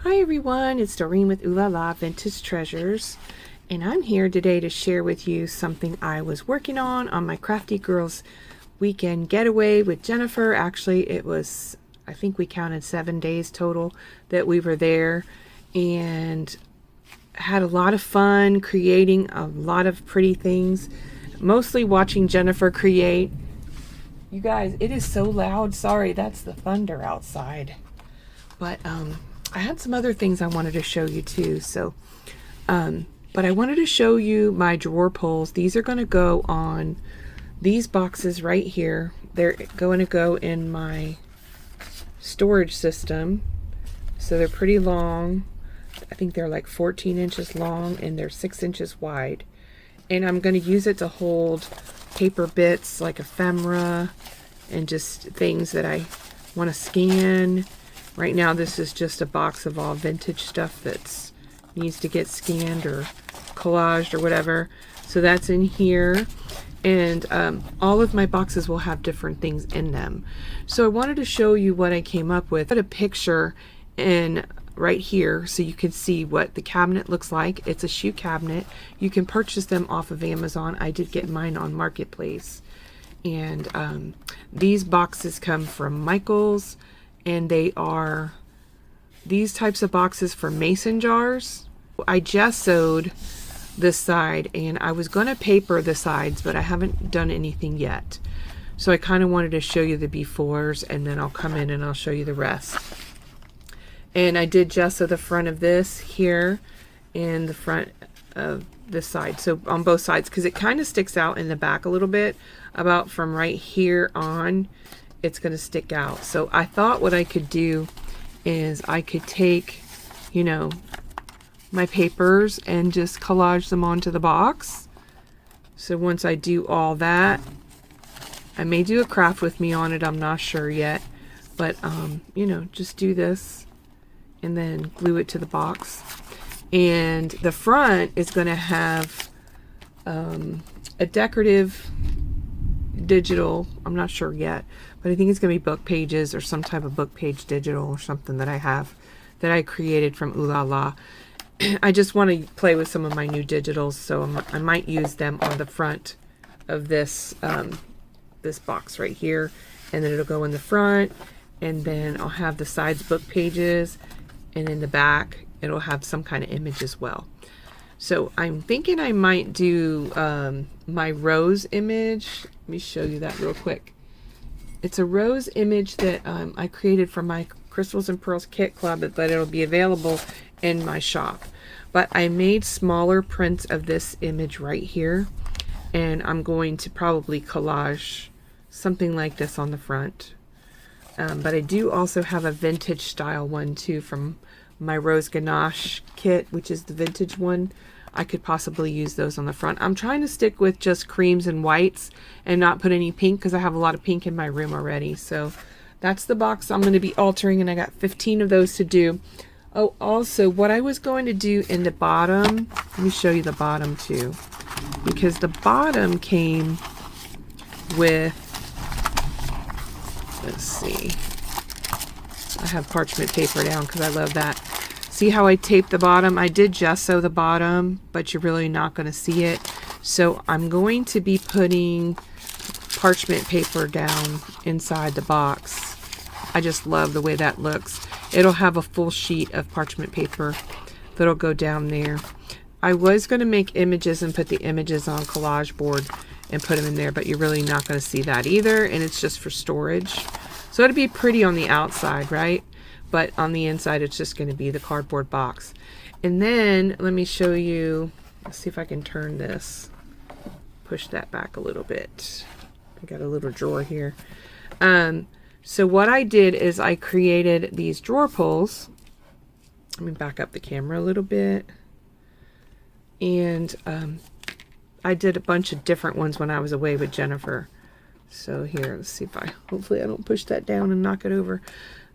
Hi everyone, it's Doreen with Oohlala Vintage Treasures, and I'm here today to share with you something I was working on my Crafty Girls weekend getaway with Jennifer. Actually, it was, I think we counted 7 days total that we were there, and had a lot of fun creating a lot of pretty things, mostly watching Jennifer create. You guys, it is so loud. Sorry, that's the thunder outside. But I had some other things I wanted to show you too. So, but I wanted to show you my drawer pulls. These are going to go on these boxes right here. They're going to go in my storage system. So they're pretty long. I think they're like 14 inches long and they're 6 inches wide. And I'm going to use it to hold paper bits like ephemera and just things that I want to scan. Right now this is just a box of all vintage stuff that needs to get scanned or collaged or whatever. So that's in here. And all of my boxes will have different things in them. So I wanted to show you what I came up with. I put a picture in right here so you can see what the cabinet looks like. It's a shoe cabinet. You can purchase them off of Amazon. I did get mine on Marketplace. And these boxes come from Michael's. And they are these types of boxes for mason jars. I gessoed this side and I was going to paper the sides, but I haven't done anything yet. So I kind of wanted to show you the befores, and then I'll come in and I'll show you the rest. And I did gesso the front of this here and the front of this side. So on both sides, because it kind of sticks out in the back a little bit. About from right here on, it's going to stick out. So I thought what I could do is I could take, you know, my papers and just collage them onto the box. So once I do all that, I may do a craft with me on it, I'm not sure yet, but you know, just do this and then glue it to the box. And the front is going to have a decorative digital, I'm not sure yet, but I think it's going to be book pages or some type of book page digital or something that I have that I created from Oohlala. I just want to play with some of my new digitals, so I might use them on the front of this this box right here, and then it'll go in the front, and then I'll have the sides book pages, and in the back it'll have some kind of image as well. So I'm thinking I might do my rose image. Let me show you that real quick. It's a rose image that I created for my Crystals and Pearls Kit Club, but it'll be available in my shop. But I made smaller prints of this image right here, and I'm going to probably collage something like this on the front. But I do also have a vintage style one too from my Rose Ganache kit, which is the vintage one. I could possibly use those on the front. I'm trying to stick with just creams and whites and not put any pink because I have a lot of pink in my room already. So that's the box I'm going to be altering, and I got 15 of those to do. Oh, also what I was going to do in the bottom, let me show you the bottom too, because the bottom came with, let's see, I have parchment paper down because I love that. See how I taped the bottom? I did gesso the bottom, but you're really not going to see it. So I'm going to be putting parchment paper down inside the box. I just love the way that looks. It'll have a full sheet of parchment paper that'll go down there. I was going to make images and put the images on collage board and put them in there, but you're really not going to see that either, and it's just for storage. So it'll be pretty on the outside, right? But on the inside it's just going to be the cardboard box. And then let me show you, let's see if I can turn this, push that back a little bit. I got a little drawer here. So what I did is I created these drawer pulls. Let me back up the camera a little bit. And I did a bunch of different ones when I was away with Jennifer. So here, let's see if hopefully I don't push that down and knock it over.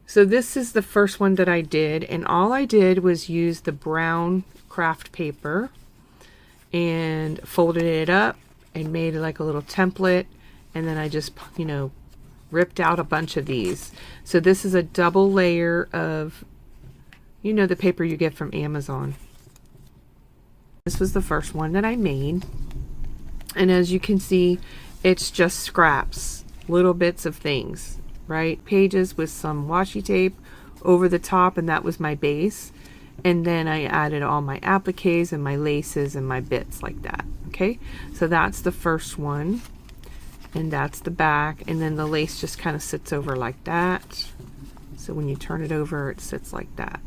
So this is the first one that I did, and all I did was use the brown craft paper and folded it up and made like a little template, and then I just, you know, ripped out a bunch of these. So this is a double layer of You know, the paper you get from Amazon. This was the first one that I made. And as you can see, it's just scraps, little bits of things, right? Pages with some washi tape over the top, and that was my base. And then I added all my appliques and my laces and my bits like that. Okay, so that's the first one, and that's the back, and then the lace just kind of sits over like that. So when you turn it over, it sits like that.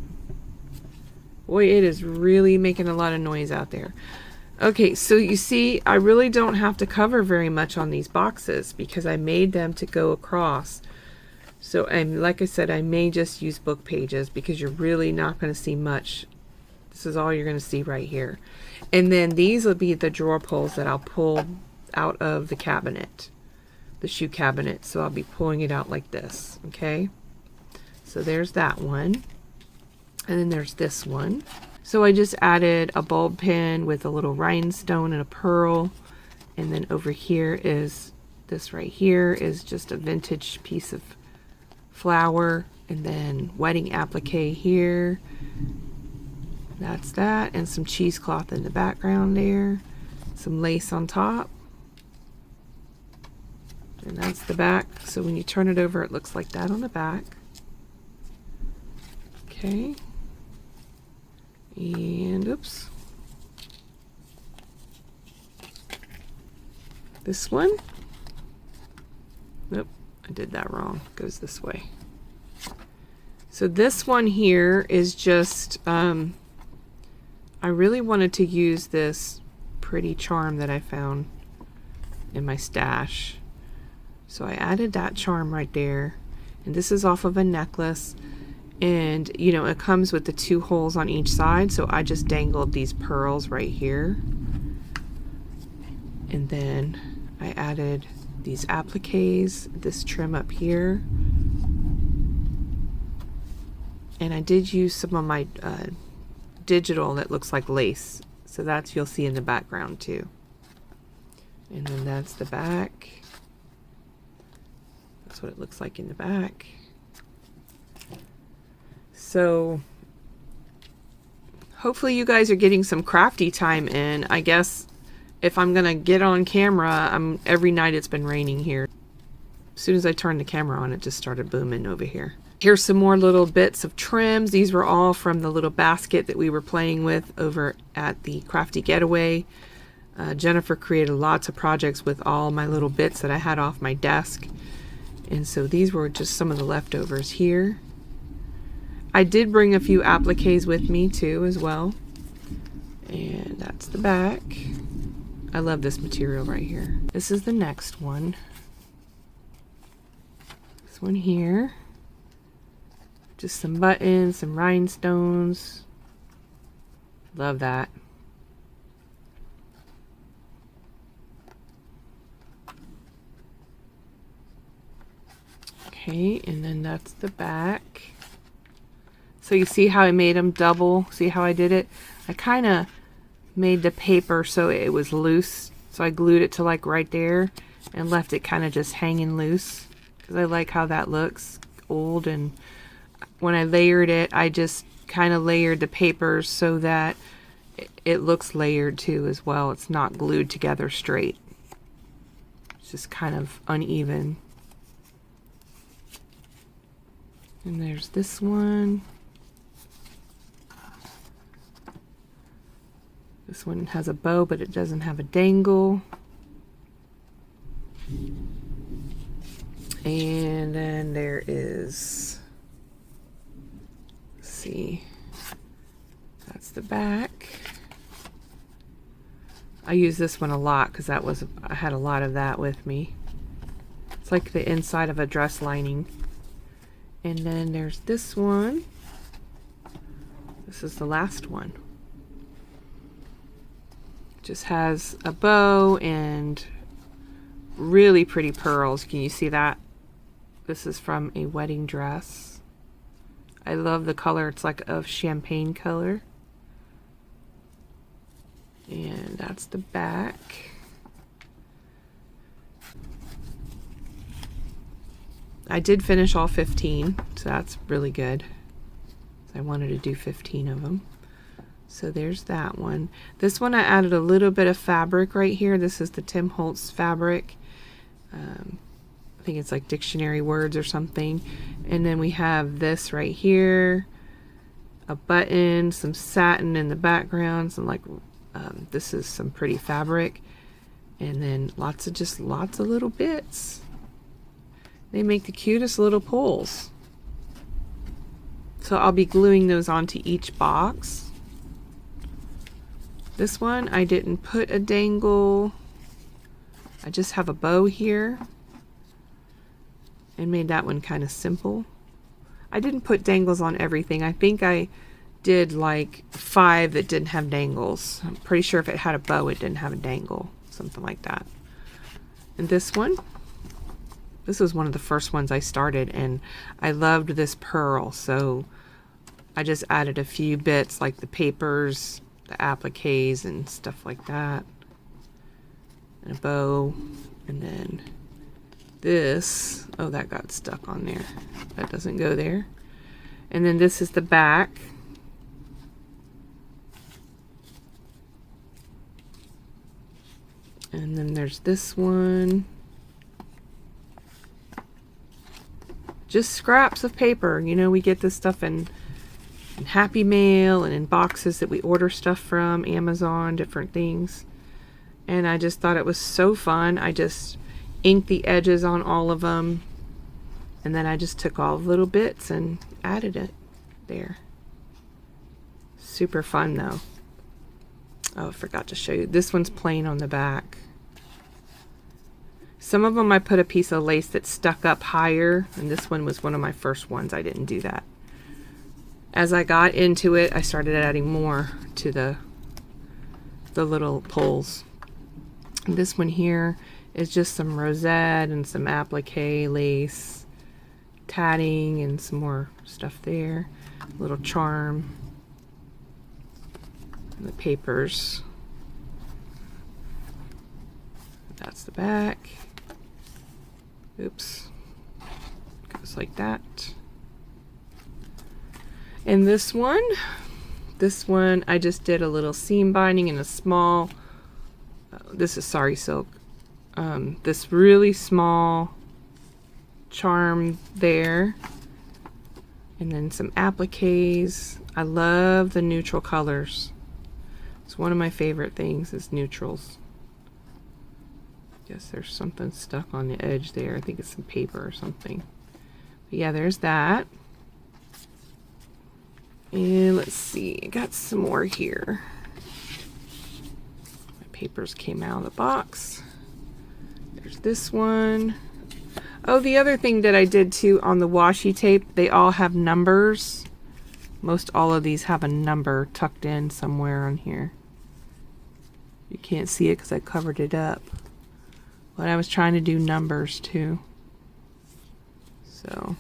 Boy, it is really making a lot of noise out there. Okay, so you see, I really don't have to cover very much on these boxes because I made them to go across. So, and like I said, I may just use book pages because you're really not going to see much. This is all you're going to see right here. And then these will be the drawer pulls that I'll pull out of the cabinet, the shoe cabinet. So I'll be pulling it out like this, okay? So there's that one. And then there's this one. So I just added a bulb pin with a little rhinestone and a pearl. And then over here is, this right here is just a vintage piece of flower, and then wedding applique here. That's that, and some cheesecloth in the background there, some lace on top, and that's the back. So when you turn it over, it looks like that on the back. Okay, and oops, this one, nope, I did that wrong. It goes this way. So this one here is just, I really wanted to use this pretty charm that I found in my stash. So I added that charm right there. And this is off of a necklace. And, you know, it comes with the 2 holes on each side. So I just dangled these pearls right here. And then I added these appliques, this trim up here, and I did use some of my digital that looks like lace, so that's, you'll see in the background too. And then that's the back. That's what it looks like in the back. So hopefully you guys are getting some crafty time in. I guess if I'm gonna get on camera, every night it's been raining here. As soon as I turned the camera on, it just started booming over here. Here's some more little bits of trims. These were all from the little basket that we were playing with over at the Crafty Getaway. Jennifer created lots of projects with all my little bits that I had off my desk. And so these were just some of the leftovers here. I did bring a few appliques with me too as well. And that's the back. I love this material right here. This is the next one. This one here. Just some buttons, some rhinestones. Love that. Okay, and then that's the back. So you see how I made them double? See how I did it? I kind of made the paper so it was loose, so I glued it to like right there and left it kind of just hanging loose because I like how that looks old. And when I layered it, I just kind of layered the papers so that it looks layered too as well. It's not glued together straight, it's just kind of uneven. And there's this one. This one has a bow, but it doesn't have a dangle. And then there is, let's see, that's the back. I use this one a lot because I had a lot of that with me. It's like the inside of a dress lining. And then there's this one. This is the last one. Just has a bow and really pretty pearls. Can you see that? This is from a wedding dress. I love the color. It's like a champagne color. And that's the back. I did finish all 15, so that's really good. I wanted to do 15 of them. So there's that one. This one I added a little bit of fabric right here. This is the Tim Holtz fabric. I think it's like dictionary words or something. And then we have this right here, a button, some satin in the background, some like this is some pretty fabric, and then lots of little bits. They make the cutest little pulls. So I'll be gluing those onto each box. This one I didn't put a dangle. I just have a bow here and made that one kind of simple. I didn't put dangles on everything. I think I did like 5 that didn't have dangles. I'm pretty sure if it had a bow it didn't have a dangle, something like that. And this one, this was one of the first ones I started, and I loved this pearl, so I just added a few bits like the papers, the appliques and stuff like that, and a bow. And then this, oh, that got stuck on there, that doesn't go there. And then this is the back. And then there's this one. Just scraps of paper. You know, we get this stuff in Happy Mail and in boxes that we order stuff from, Amazon, different things. And I just thought it was so fun. I just inked the edges on all of them. And then I just took all the little bits and added it there. Super fun though. Oh, I forgot to show you. This one's plain on the back. Some of them I put a piece of lace that stuck up higher, and this one was one of my first ones. I didn't do that. As I got into it, I started adding more to the little pulls. And this one here is just some rosette and some applique lace, tatting, and some more stuff there. A little charm. And the papers. That's the back. Oops. Goes like that. And this one I just did a little seam binding in a small, this is sari silk, this really small charm there, and then some appliques. I love the neutral colors. It's one of my favorite things is neutrals. Guess there's something stuck on the edge there. I think it's some paper or something. But yeah, there's that. And let's see, I got some more here. My papers came out of the box. There's this one. Oh, the other thing that I did too on the washi tape, they all have numbers. Most all of these have a number tucked in somewhere on here. You can't see it because I covered it up. But I was trying to do numbers too. So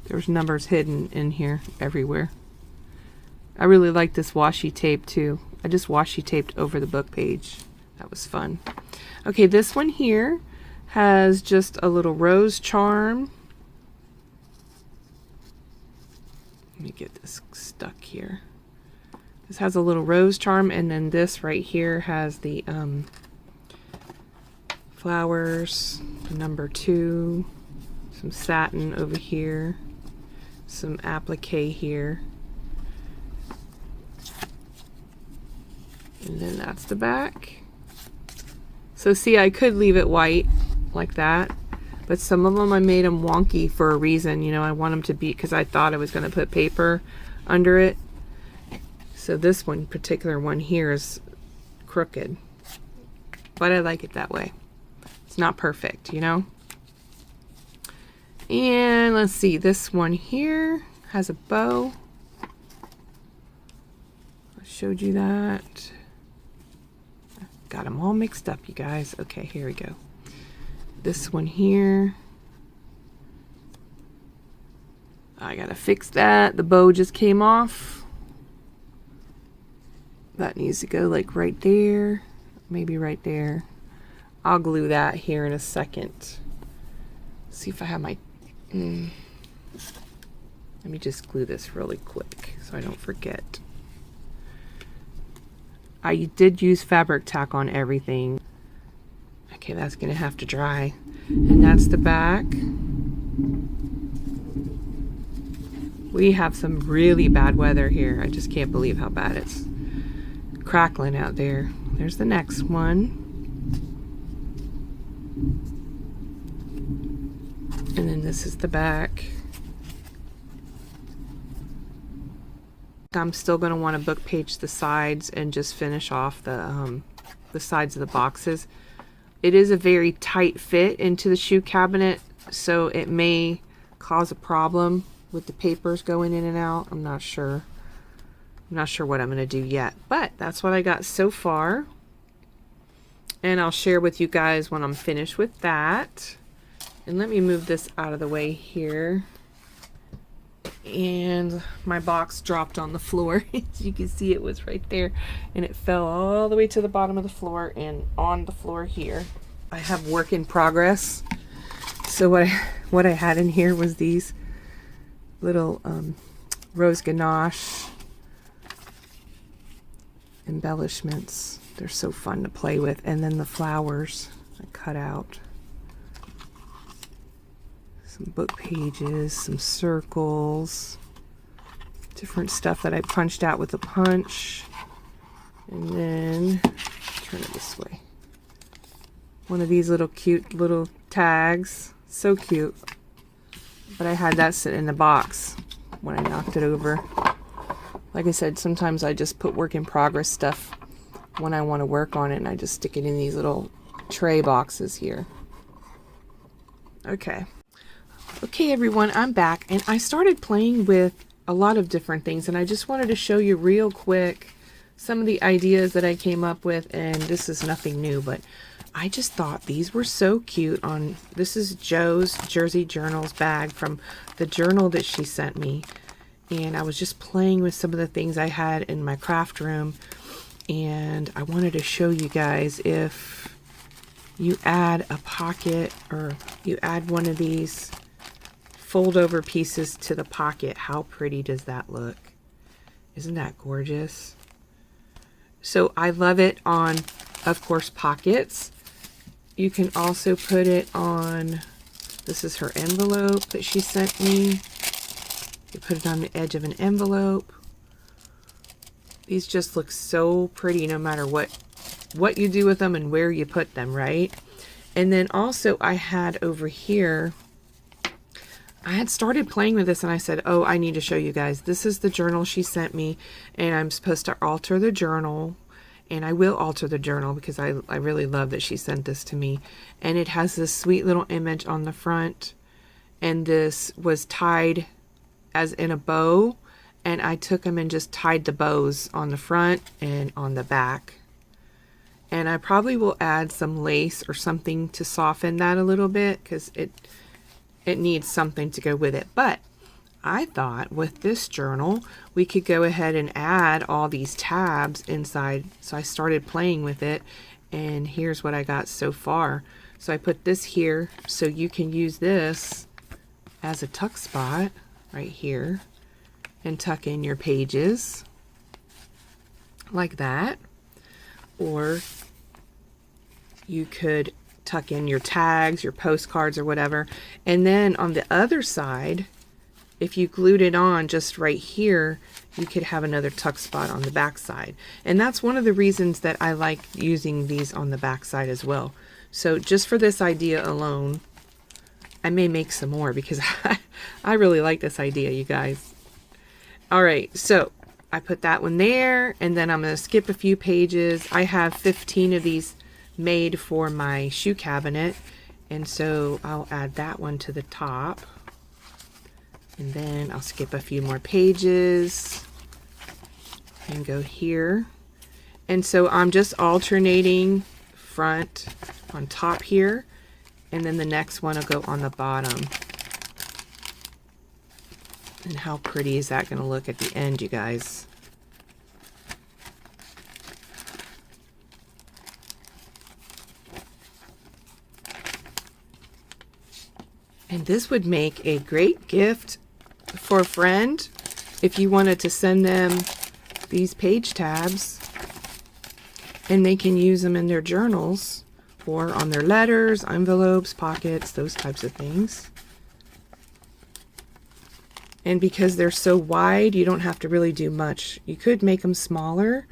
there's numbers hidden in here everywhere. I really like this washi tape too. I just washi taped over the book page. That was fun. Okay, this one here has just a little rose charm. Let me get this stuck here. This has a little rose charm, and then this right here has the flowers, number 2, some satin over here, some applique here, and then that's the back. So see, I could leave it white like that, but some of them I made them wonky for a reason. You know, I want them to be, because I thought I was going to put paper under it. So this one particular one here is crooked, but I like it that way. It's not perfect, you know. And let's see, this one here has a bow. I showed you that. Got them all mixed up, you guys. Okay, here we go. This one here, I gotta fix that. The bow just came off. That needs to go like right there, maybe right there. I'll glue that here in a second. See if I have my... let me just glue this really quick so I don't forget. I did use fabric tack on everything. Okay, that's gonna have to dry. And that's the back. We have some really bad weather here. I just can't believe how bad it's crackling out there. There's the next one. And then this is the back. I'm still going to want to book page the sides and just finish off the sides of the boxes. It is a very tight fit into the shoe cabinet, so it may cause a problem with the papers going in and out. I'm not sure. I'm not sure what I'm going to do yet, but that's what I got so far. And I'll share with you guys when I'm finished with that. And let me move this out of the way here. And my box dropped on the floor. As you can see, it was right there. And it fell all the way to the bottom of the floor and on the floor here. I have work in progress. So what I had in here was these little rose ganache embellishments. They're so fun to play with. And then the flowers I cut out. Some book pages, some circles, different stuff that I punched out with a punch. And then, turn it this way. One of these little cute little tags. So cute. But I had that sit in the box when I knocked it over. Like I said, sometimes I just put work in progress stuff when I want to work on it, and I just stick it in these little tray boxes here. Okay. Okay everyone, I'm back, and I started playing with a lot of different things, and I just wanted to show you real quick some of the ideas that I came up with. And this is nothing new, but I just thought these were so cute. This is Joe's Jersey Journals bag from the journal that she sent me, and I was just playing with some of the things I had in my craft room, and I wanted to show you guys if you add a pocket or you add one of these fold over pieces to the pocket, how pretty does that look? Isn't that gorgeous? So I love it on, of course, pockets. You can also put it on, this is her envelope that she sent me. You put it on the edge of an envelope. These just look so pretty no matter what you do with them and where you put them, right? And then also I had over here, I had started playing with this and I said, oh, I need to show you guys. This is the journal she sent me, and I'm supposed to alter the journal, and I will alter the journal because I really love that she sent this to me. And it has this sweet little image on the front, and this was tied as in a bow, and I took them and just tied the bows on the front and on the back. And I probably will add some lace or something to soften that a little bit because it needs something to go with it. But I thought with this journal, we could go ahead and add all these tabs inside. So I started playing with it, and here's what I got so far. So I put this here, so you can use this as a tuck spot right here and tuck in your pages like that. Or you could tuck in your tags, your postcards, or whatever. And then on the other side, if you glued it on just right here, you could have another tuck spot on the back side. And that's one of the reasons that I like using these on the back side as well. So just for this idea alone, I may make some more because I really like this idea, you guys. All right, so I put that one there, and then I'm going to skip a few pages. I have 15 of these made for my shoe cabinet, and so I'll add that one to the top, and then I'll skip a few more pages and go here. And so I'm just alternating front on top here, and then the next one will go on the bottom. And how pretty is that going to look at the end, you guys? And this would make a great gift for a friend if you wanted to send them these page tabs, and they can use them in their journals or on their letters, envelopes, pockets, those types of things. And because they're so wide, you don't have to really do much. You could make them smaller,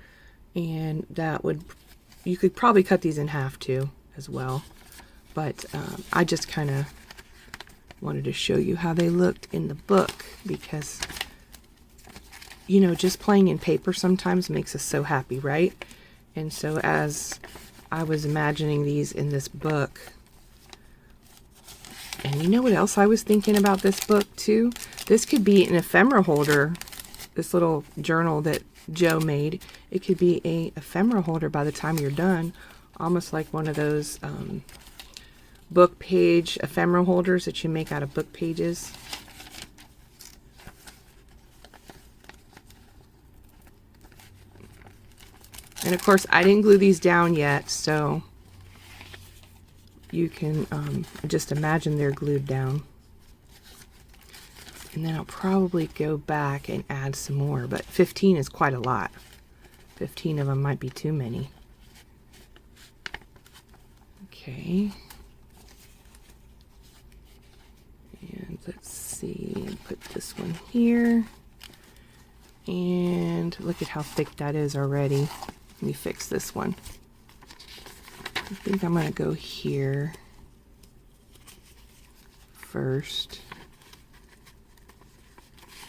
and you could probably cut these in half too as well. But I just kind of wanted to show you how they looked in the book, because you know, just playing in paper sometimes makes us so happy, right? And so as I was imagining these in this book, and you know what else I was thinking about this book too? This could be an ephemera holder, this little journal that Joe made. It could be a ephemera holder by the time you're done, almost like one of those book page ephemera holders that you make out of book pages. And of course, I didn't glue these down yet, so you can just imagine they're glued down. And then I'll probably go back and add some more, but 15 is quite a lot. 15 of them might be too many. Okay. And let's see, put this one here. And look at how thick that is already. Let me fix this one. I think I'm going to go here first.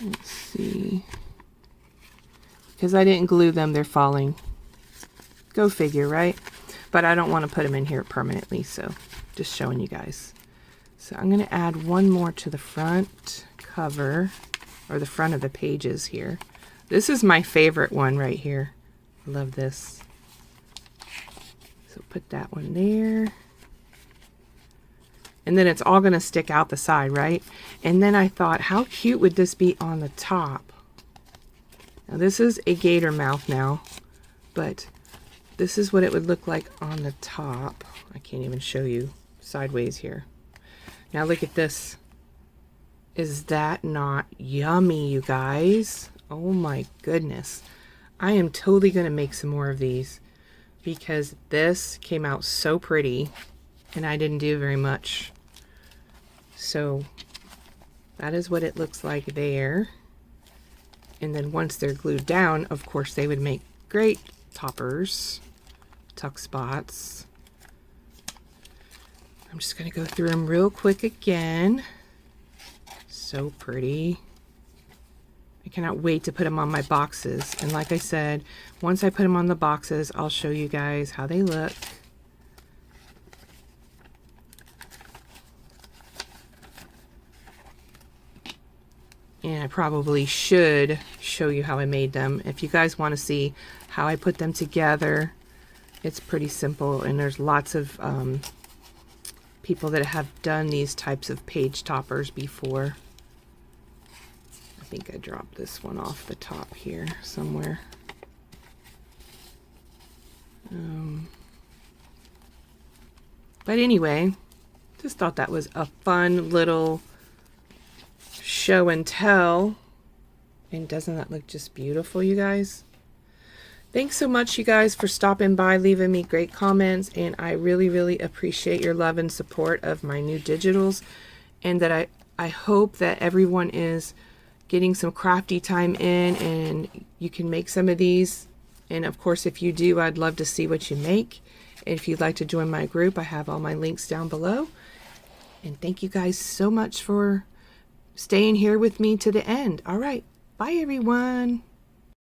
Let's see. Because I didn't glue them, they're falling. Go figure, right? But I don't want to put them in here permanently, so just showing you guys. So I'm going to add one more to the front cover, or the front of the pages here. This is my favorite one right here. I love this. So put that one there. And then it's all going to stick out the side, right? And then I thought, how cute would this be on the top? Now this is a gator mouth now, but this is what it would look like on the top. I can't even show you sideways here. Now look at this. Is that not yummy, you guys? Oh my goodness. I am totally going to make some more of these, because this came out so pretty and I didn't do very much. So that is what it looks like there. And then once they're glued down, of course, they would make great toppers, tuck spots. I'm just going to go through them real quick again. So pretty. I cannot wait to put them on my boxes. And like I said, once I put them on the boxes, I'll show you guys how they look. And I probably should show you how I made them. If you guys want to see how I put them together, it's pretty simple. And there's lots of people that have done these types of page toppers before. I think I dropped this one off the top here somewhere. But anyway, just thought that was a fun little show and tell. And doesn't that look just beautiful, you guys? Thanks so much, you guys, for stopping by, leaving me great comments, and I really, really appreciate your love and support of my new digitals, and that I hope that everyone is getting some crafty time in, and you can make some of these. And of course, if you do, I'd love to see what you make. And if you'd like to join my group, I have all my links down below. And thank you guys so much for staying here with me to the end. All right, bye everyone.